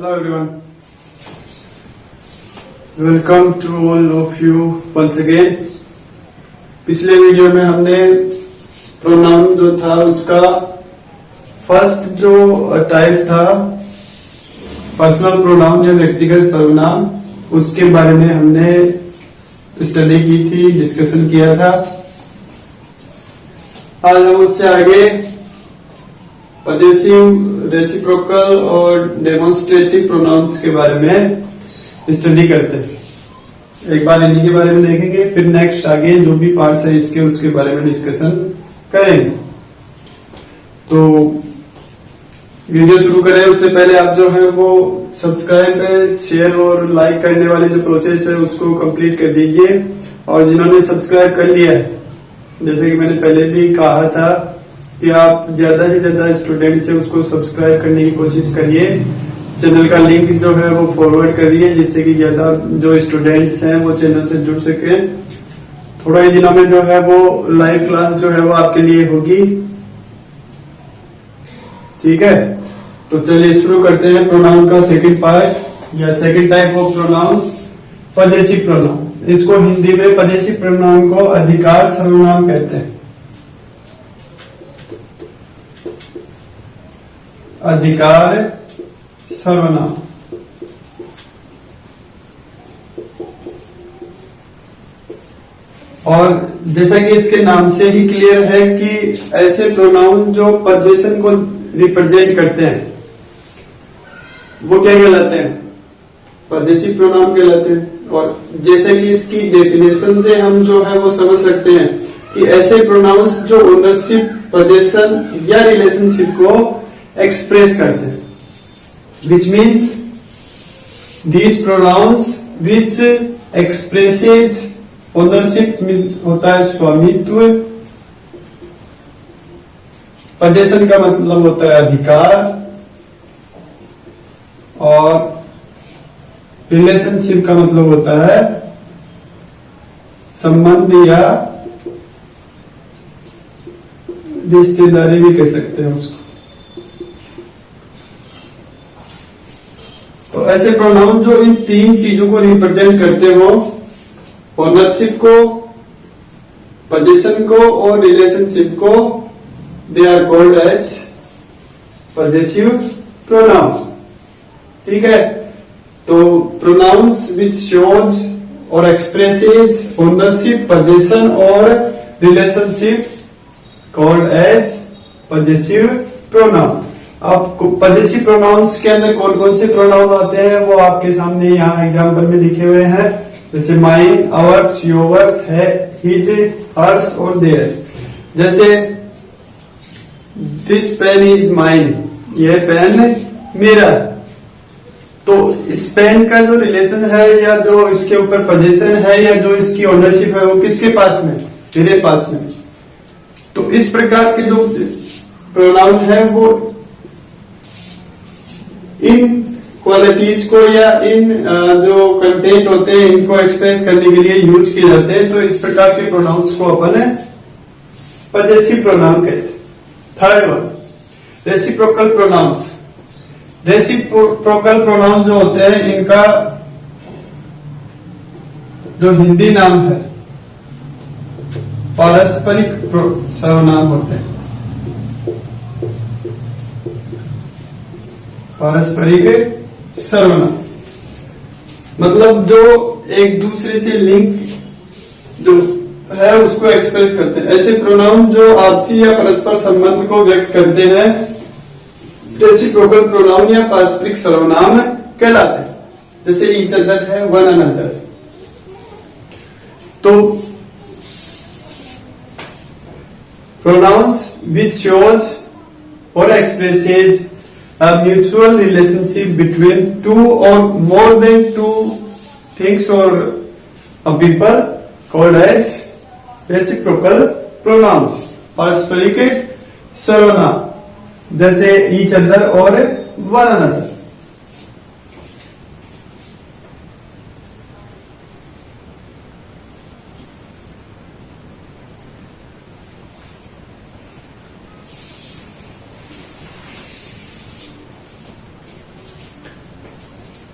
Hello everyone. Welcome to all of you once again. पिछले video में हमने pronoun जो था उसका फर्स्ट जो टाइप था पर्सनल प्रोनाउन या व्यक्तिगत सर्वनाम, उसके बारे में हमने स्टडी की थी, डिस्कशन किया था। आज हम उससे आगे पजेसिव, रेसिप्रोकल और डेमोन्स्ट्रेटिव प्रोनाउंस के बारे में स्टडी करते हैं। एक बार इन्हीं के बारे में देखेंगे, फिर नेक्स्ट आगे जो भी पार्ट्स है इसके उसके बारे में डिस्कशन करेंगे। तो वीडियो शुरू करें उससे पहले आप जो है वो सब्सक्राइब, शेयर और लाइक करने वाले जो प्रोसेस है उसको कंप्लीट कर दीजिए। और जिन्होंने सब्सक्राइब कर लिया है, जैसे कि मैंने पहले भी कहा था कि आप ज्यादा से ज्यादा स्टूडेंट है उसको सब्सक्राइब करने की कोशिश करिए। चैनल का लिंक जो है वो फॉरवर्ड करिए, जिससे कि ज्यादा जो स्टूडेंट्स हैं वो चैनल से जुड़ सके। थोड़ा ही दिनों में जो है वो लाइव क्लास जो है वो आपके लिए होगी। ठीक है, तो चलिए शुरू करते हैं प्रोनाउन का सेकंड पार्ट या second type of pronoun, possessive pronoun. इसको हिंदी में पजेसिव प्रोनाउन को अधिकार सर्वनाम कहते हैं। अधिकार सर्वनाम। और जैसा कि इसके नाम से ही क्लियर है कि ऐसे प्रोनाउन जो पजेशन को रिप्रेजेंट करते हैं वो क्या कहलाते हैं? पजेसिव प्रोनाउन कहलाते हैं। और जैसे कि इसकी डेफिनेशन से हम जो है वो समझ सकते हैं कि ऐसे प्रोनाउंस जो ओनरशिप, पजेशन या रिलेशनशिप को एक्सप्रेस करते हैं, which means these pronouns which expresses ownership होता है स्वामित्व, possession का मतलब होता है अधिकार, और रिलेशनशिप का मतलब होता है संबंध या रिश्तेदारी भी कह सकते हैं उसको। तो ऐसे प्रोनाउन जो इन तीन चीजों को रिप्रेजेंट करते हो, ओनरशिप को, पोजीशन को और रिलेशनशिप को, they are called as possessive pronoun. ठीक है, तो प्रोनाउंस विच शोज और एक्सप्रेसेस ओनरशिप, पोजीशन और relationship called as possessive pronoun. अब पजेसिव प्रोनाउंस के अंदर कौन कौन से प्रोनाउन आते हैं वो आपके सामने यहाँ एग्जाम्पल में लिखे हुए हैं। जैसे माइन, आवर्स, योवर्स, है, हिज, हर्स और देयर्स। जैसे दिस पेन इज माइन, यह पेन मेरा। तो इस पेन का जो रिलेशन है या जो इसके ऊपर पोजीशन है या जो इसकी ओनरशिप है वो किसके पास में? मेरे पास में। तो इस प्रकार के जो प्रोनाउन है वो इन क्वालिटीज को या इन जो कंटेंट होते हैं इनको एक्सप्रेस करने के लिए यूज किए जाते हैं। तो इस प्रकार के प्रोनाउंस को अपन पजेसिव प्रोनाउन कहते हैं। Third one, reciprocal pronouns. Reciprocal pronoun जो होते हैं इनका जो हिंदी नाम है पारस्परिक सर्वनाम होते हैं। पारस्परिक सर्वनाम मतलब जो एक दूसरे से लिंक जो है उसको एक्सप्रेस करते हैं। ऐसे प्रोनाउन जो आपसी या परस्पर संबंध को व्यक्त करते हैं रेसिप्रोकल प्रोनाउन या पारस्परिक सर्वनाम कहलाते हैं। जैसे ईच अदर है, वन अनदर। तो प्रोनाउंस विच शोज और expresses a mutual relationship between two or more than two things or a people called as reciprocal pronouns, पारस्परिक सर्वनाम। जैसे each other और one another।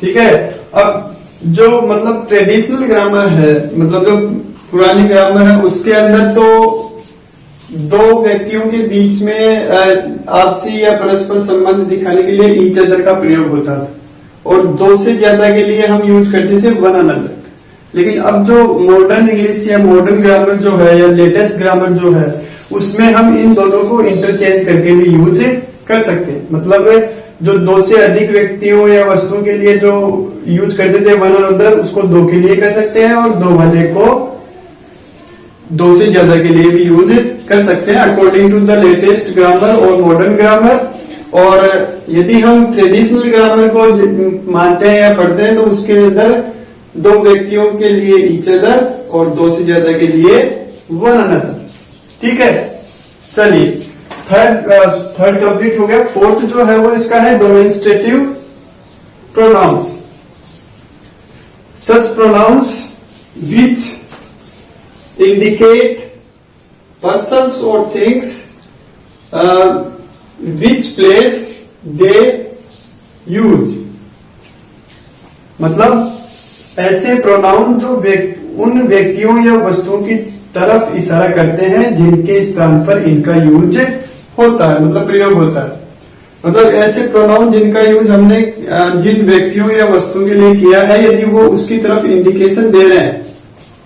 ठीक है। अब जो मतलब ट्रेडिशनल ग्रामर है, मतलब जो पुरानी ग्रामर है, उसके अंदर तो दो व्यक्तियों के बीच में आपसी या परस्पर संबंध दिखाने के लिए ईच अदर का प्रयोग होता था, और दो से ज्यादा के लिए हम यूज करते थे वन अनदर। लेकिन अब जो मॉडर्न इंग्लिश या मॉडर्न ग्रामर जो है या लेटेस्ट ग्रामर जो है, उसमें हम इन दोनों को इंटरचेंज करके भी यूज कर सकते हैं। मतलब जो दो से अधिक व्यक्तियों या वस्तुओं के लिए जो यूज करते थे वन अनदर, उसको दो के लिए कर सकते हैं, और दो वाले को दो से ज्यादा के लिए भी यूज कर सकते हैं, according to the latest grammar और मॉडर्न ग्रामर। और यदि हम ट्रेडिशनल ग्रामर को मानते हैं या पढ़ते हैं, तो उसके अंदर दो व्यक्तियों के लिए ईच अदर और दो से ज्यादा के लिए वन अनदर। ठीक है, चलिए थर्ड कंप्लीट हो गया। फोर्थ जो है वो इसका है demonstrative pronouns. Such pronouns which indicate persons or things which place they use। मतलब ऐसे प्रोनाउन जो उन व्यक्तियों या वस्तुओं की तरफ इशारा करते हैं जिनके स्थान पर इनका यूज होता है, मतलब प्रयोग होता है। मतलब ऐसे प्रोनाउन जिनका यूज हमने जिन व्यक्तियों या वस्तुओं के लिए किया है, यदि वो उसकी तरफ इंडिकेशन दे रहे हैं,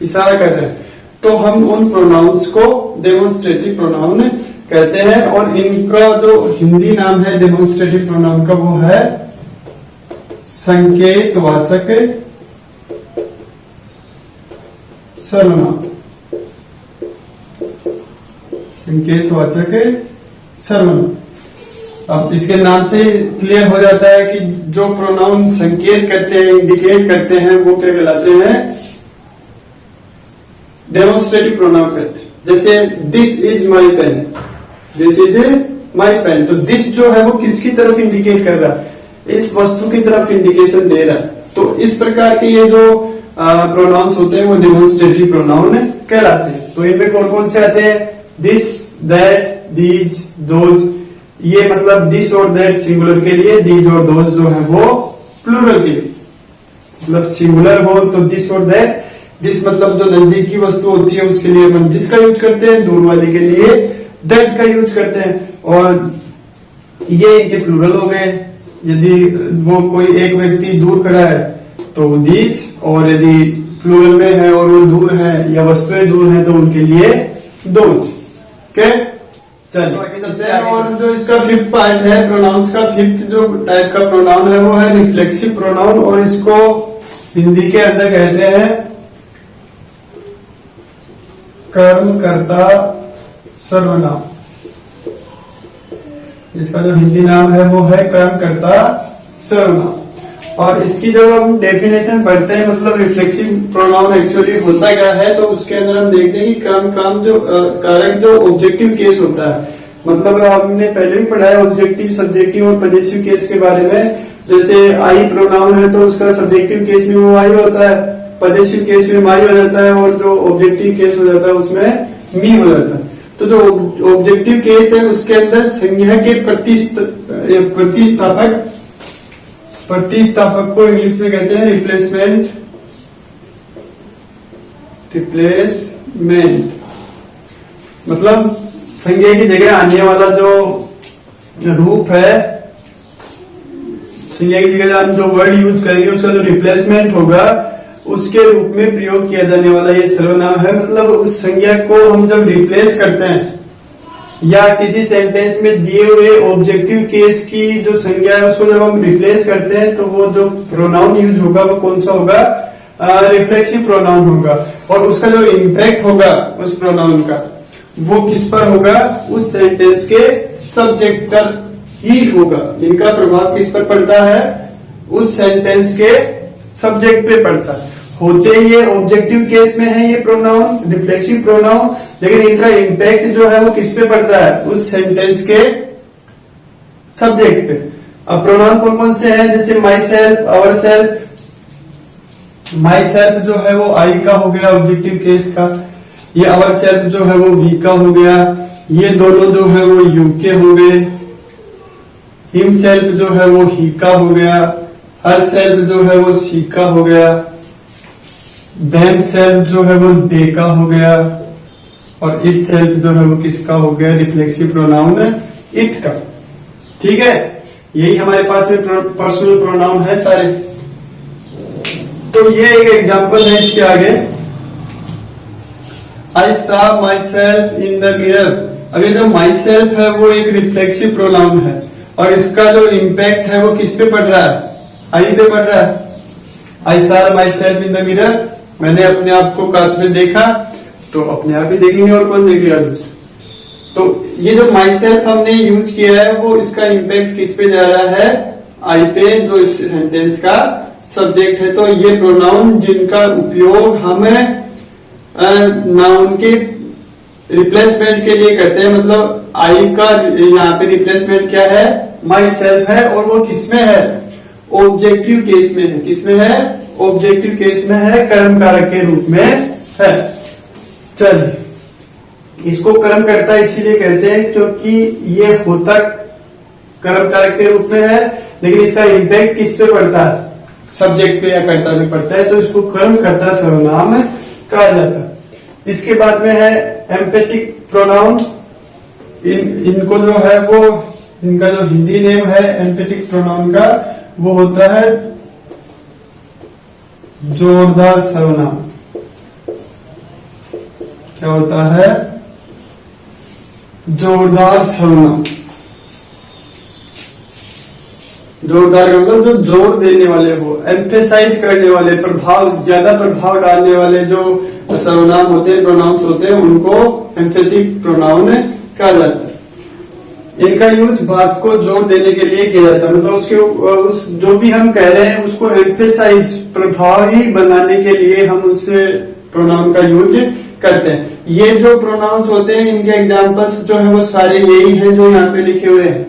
इशारा कर रहे हैं, तो हम उन प्रोनाउंस को डेमोन्स्ट्रेटिव प्रोनाउन कहते हैं। और इनका जो हिंदी नाम है डेमोन्स्ट्रेटिव प्रोनाउन का, वो है संकेतवाचक सर्वनाम। संकेतवाचक सर्वनाम। अब इसके नाम से क्लियर हो जाता है कि जो प्रोनाउन संकेत करते हैं, इंडिकेट करते हैं, वो क्या कहलाते हैं? डेमोन्स्ट्रेटिव प्रोनाउन करते हैं। जैसे this is my pen, this is my pen, तो दिस जो है वो किसकी तरफ इंडिकेट कर रहा है? इस वस्तु की तरफ इंडिकेशन दे रहा है। तो इस प्रकार के ये जो प्रोनाउंस होते हैं वो डेमोन्स्ट्रेटिव प्रोनाउन कहलाते हैं। तो इनमें कौन कौन से आते हैं? This, that, these, those. ये मतलब दिस और दैट सिंगुलर के लिए, दीज और दोज जो है वो प्लूरल के लिए। मतलब सिंगुलर हो तो दिस और दैट। दिस मतलब जो नजदीक की वस्तु होती है उसके लिए अपन दिस का यूज करते हैं, दूर वाले के लिए दैट का यूज करते हैं। और ये इनके प्लूरल हो गए। यदि वो कोई एक व्यक्ति दूर खड़ा है तो दिस, और यदि प्लूरल में है और वो दूर है या वस्तुएं दूर हैं तो उनके लिए दोज। ओके, चलिए। और जो इसका फिफ्थ पार्ट है प्रोनाउंस का, फिफ्थ जो टाइप का प्रोनाउन है वो है रिफ्लेक्सिव प्रोनाउन, और इसको हिंदी के अंदर कहते हैं कर्मकर्ता सर्वनाम। इसका जो हिंदी नाम है वो है कर्मकर्ता सर्वनाम। और इसकी जब हम डेफिनेशन पढ़ते हैं, मतलब रिफ्लेक्सिव प्रोनाउन एक्चुअली होता क्या है, तो उसके अंदर हम देखते हैं कि काम जो कारक जो ऑब्जेक्टिव केस होता है, मतलब हमने पहले भी पढ़ा है ऑब्जेक्टिव, सब्जेक्टिव और पजेसिव केस के बारे में। जैसे आई प्रोनाउन है तो उसका सब्जेक्टिव केस में वो आई होता है, पजेसिव केस में माई हो जाता है, और जो ऑब्जेक्टिव केस हो जाता है उसमें मी हो जाता है। तो जो ऑब्जेक्टिव केस है उसके अंदर संज्ञा के प्रतिस्थापक को इंग्लिश में कहते हैं रिप्लेसमेंट। मतलब संज्ञा की जगह आने वाला जो रूप है, संज्ञा की जगह हम जो वर्ड यूज करेंगे उसका जो रिप्लेसमेंट होगा उसके रूप में प्रयोग किया जाने वाला ये सर्वनाम है। मतलब उस संज्ञा को हम जब रिप्लेस करते हैं या किसी सेंटेंस में दिए हुए ऑब्जेक्टिव केस की जो संज्ञा है उसको जब हम रिप्लेस करते हैं तो वो जो प्रोनाउन यूज होगा वो कौन सा होगा? रिफ्लेक्सिव प्रोनाउन होगा। और उसका जो इम्पैक्ट होगा उस प्रोनाउन का वो किस पर होगा? उस सेंटेंस के सब्जेक्ट पर ही होगा। इनका प्रभाव किस पर पड़ता है? उस सेंटेंस के सब्जेक्ट पे पड़ता है। होते ये ऑब्जेक्टिव केस में है ये प्रोनाउन, रिफ्लेक्सिव प्रोनाउन, लेकिन इनका इम्पैक्ट जो है वो किस पे पड़ता है? उस सेंटेंस के सब्जेक्ट पे। अब प्रोनाउन कौन कौन से हैं? जैसे myself, ourself. Myself जो है वो आई का हो गया ऑब्जेक्टिव केस का, ये आवर सेल्फ जो है वो वी का हो गया, ये दोनों जो है वो यू के हो गए, हिम सेल्फ जो है वो ही का हो गया, हर सेल्फ जो है वो सी का हो गया, देम सेल्फ जो है वो दे का हो गया, और इट सेल्फ जो है वो किसका हो गया, रिफ्लेक्सिव प्रोनाउन इट का। ठीक है, यही हमारे पास में पर्सनल प्रोनाउन है सारे। तो ये एक एग्जांपल है इसके आगे, आई सा my self in the mirror. अभी जो माई सेल्फ है वो एक रिफ्लेक्सिव प्रोनाउन है, और इसका जो इम्पैक्ट है वो किस पे पड़ रहा है, आई पे पड़ रहा है। आई सा my self in the mirror, मैंने अपने आप को कांच में देखा, तो अपने आप ही देखेंगे और कौन देखेगा। तो ये जो माई सेल्फ हमने यूज किया है वो इसका इम्पैक्ट किस पे जा रहा है, आई पे, जो इस सेंटेंस का सब्जेक्ट है। तो ये प्रोनाउन जिनका उपयोग हमें नाउन के रिप्लेसमेंट के लिए करते हैं, मतलब आई का यहाँ पे रिप्लेसमेंट क्या है, माई सेल्फ है, और वो किसमें है, ऑब्जेक्टिव केस में है। किसमें है, ऑब्जेक्टिव केस में है, कर्म कारक के रूप में है। चलिए, इसको कर्म करता इसीलिए कहते हैं क्योंकि ये होता कर्म कारक के रूप में है, लेकिन इसका इम्पैक्ट किस पे पड़ता है, सब्जेक्ट पे या कर्ता पे पड़ता है, तो इसको कर्म करता सर्वनाम कहा जाता है। इसके बाद में है एम्पेटिक प्रोनाउन। इनको जो है वो, इनका जो हिंदी नेम है एम्पेटिक प्रोनाउन का, वो होता है जोरदार सर्वनाम। क्या होता है, जोरदार सर्वनाम। जोरदार का मतलब जो जोर देने वाले हो, एम्फेसाइज करने वाले, प्रभाव, ज्यादा प्रभाव डालने वाले जो सर्वनाम होते हैं, प्रोनाउंस होते हैं, उनको एम्फेटिक प्रोनाउन कहा जाता है। इनका यूज बात को जोर देने के लिए किया जाता है, मतलब उसके उस जो भी हम कह रहे हैं उसको एम्फेसाइज, प्रभावी बनाने के लिए हम उस प्रोनाउन का यूज करते हैं। ये जो प्रोनाउंस होते हैं इनके एग्जांपल्स जो है वो सारे यही हैं जो यहाँ पे लिखे हुए हैं।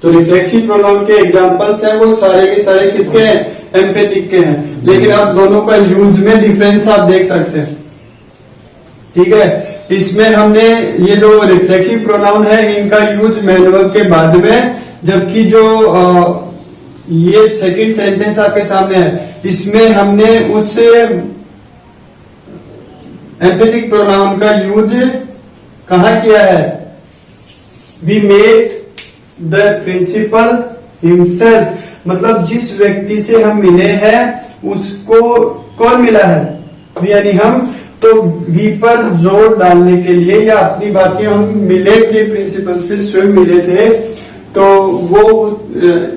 तो रिफ्लेक्सिव प्रोनाउन के एग्जांपल्स हैं वो सारे के सारे किसके हैं, एम्फेटिक के हैं। लेकिन आप दोनों का यूज में डिफरेंस आप देख सकते हैं। ठीक है, इसमें हमने ये जो रिफ्लेक्सिव प्रोनाउन है इनका यूज मैन वर्ब के बाद में, जबकि जो ये सेकंड सेंटेंस आपके सामने है इसमें हमने उस एम्फेटिक प्रोनाउन का यूज कहां किया है, we made the principal himself, मतलब जिस व्यक्ति से हम मिले हैं उसको कौन मिला है, यानी हम। तो वी पर जोर डालने के लिए या अपनी बातें, हम मिले थे प्रिंसिपल से, स्वयं मिले थे, तो वो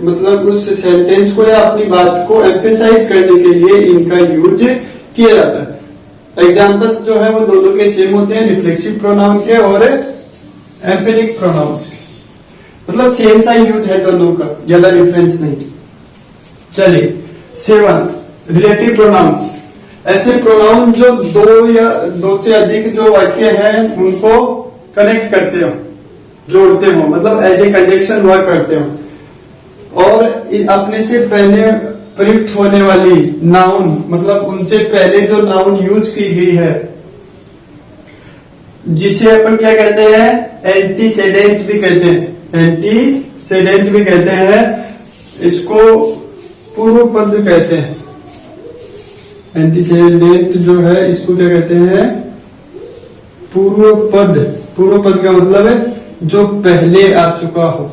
मतलब उस सेंटेंस को या अपनी बात को एम्फेसाइज करने के लिए इनका यूज किया जाता है। एग्जाम्पल्स जो है वो दोनों के सेम होते हैं, रिफ्लेक्सिव प्रोनाउन के और एम्फेटिक प्रोनाउंस के, मतलब सेम सा यूज है दोनों का, ज्यादा डिफरेंस नहीं। चलिए 7, रिलेटिव प्रोनाउंस। ऐसे प्रोनाउन जो दो या दो से अधिक जो वाक्य हैं उनको कनेक्ट करते हो, जोड़ते हो, मतलब एज ए कंजक्शन वर्क करते हो, और अपने से पहले प्रयुक्त होने वाली नाउन, मतलब उनसे पहले जो नाउन यूज की गई है, जिसे अपन क्या कहते हैं, एंटीसेडेंट भी कहते हैं, एंटीसेडेंट भी कहते हैं, इसको पूर्व पद कहते हैं। एंटीसेडेंट जो है इसको क्या कहते हैं, पूर्व पद। पूर्व पद का मतलब है जो पहले आ चुका हो,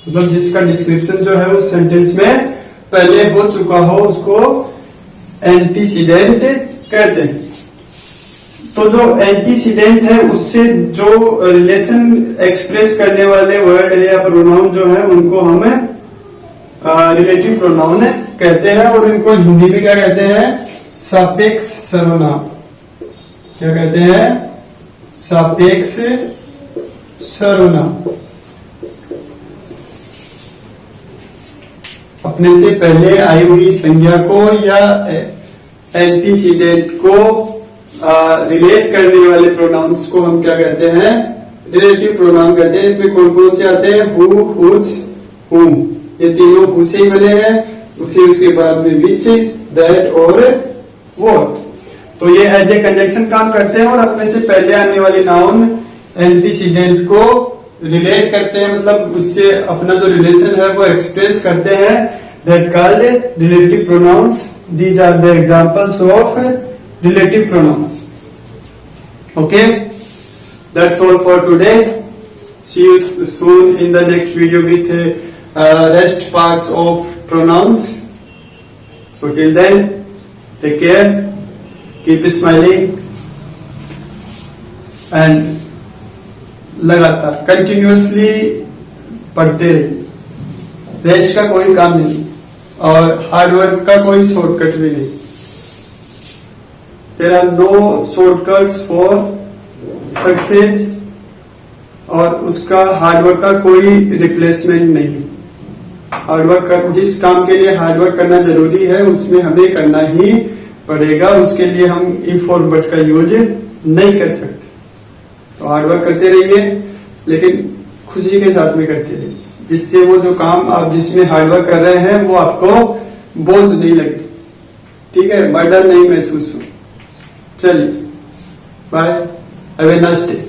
मतलब जिसका डिस्क्रिप्शन जो है उस सेंटेंस में पहले हो चुका हो, उसको एंटीसीडेंट कहते हैं। तो जो एंटीसीडेंट है उससे जो रिलेशन एक्सप्रेस करने वाले वर्ड है या प्रोनाउन जो है उनको हम रिलेटिव प्रोनाउन कहते हैं, और इनको हिंदी में क्या कहते हैं, सापेक्ष सर्वनाम। क्या कहते हैं, सापेक्ष सर्वनाम। अपने से पहले आई हुई संज्ञा को या एंटीसीडेंट को रिलेट करने वाले प्रोनाउंस को हम क्या कहते हैं, रिलेटिव प्रोनाउन कहते हैं। इसमें कौन कौन से आते हैं, हु, हुज, हुम, ये तीनों हु से ही बने हैं, फिर उसके बाद में विच, दैट और व्हाट। तो ये एज ए कंजक्शन काम करते हैं और अपने से पहले आने वाली नाउन एंटीसीडेंट को रिलेट करते हैं, मतलब उससे अपना जो रिलेशन है वो एक्सप्रेस करते हैं, that called relative pronouns. These are the examples of relative pronouns. Okay, that's all for today. See you soon in the next video with rest parts of pronouns. So till then, take care, keep smiling, and लगातार continuously पढ़ते रहिए. Rest का कोई काम नहीं और hard work का कोई शॉर्टकट भी नहीं. There are no shortcuts for success और उसका हार्डवर्क का कोई रिप्लेसमेंट नहीं. हार्डवर्क कर, जिस काम के लिए हार्डवर्क करना जरूरी है उसमें हमें करना ही पड़ेगा. उसके लिए हम इफ और बट का यूज नहीं कर सकते. तो हार्डवर्क करते रहिए लेकिन खुशी के साथ में करते रहिए, जिससे वो जो काम आप जिसमें हार्डवर्क कर रहे हैं वो आपको बोझ नहीं लगे. ठीक है, बर्डन नहीं महसूस हो. चलिए bye, have a nice day.